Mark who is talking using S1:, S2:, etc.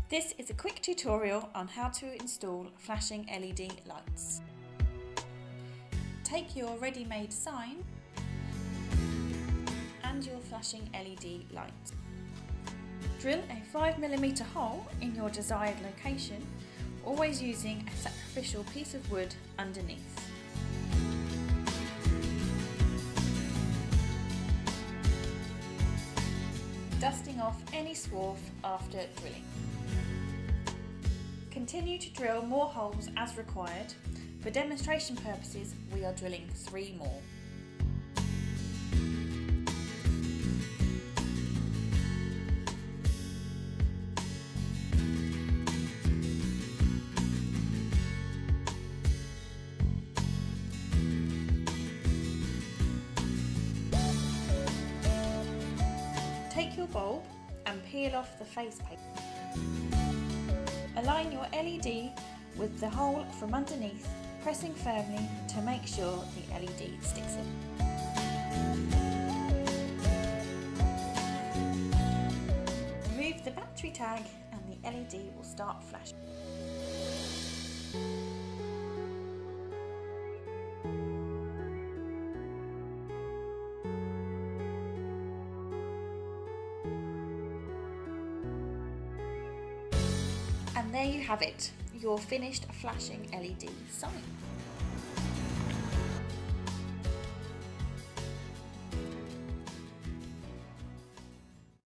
S1: This is a quick tutorial on how to install flashing LED lights. Take your ready-made sign and your flashing LED light. Drill a 5mm hole in your desired location, always using a sacrificial piece of wood underneath. Dusting off any swarf after drilling. Continue to drill more holes as required. For demonstration purposes, we are drilling 3 more. Take your bulb and peel off the face paper. Align your LED with the hole from underneath, pressing firmly to make sure the LED sticks in. Remove the battery tag and the LED will start flashing. And there you have it, your finished flashing LED sign.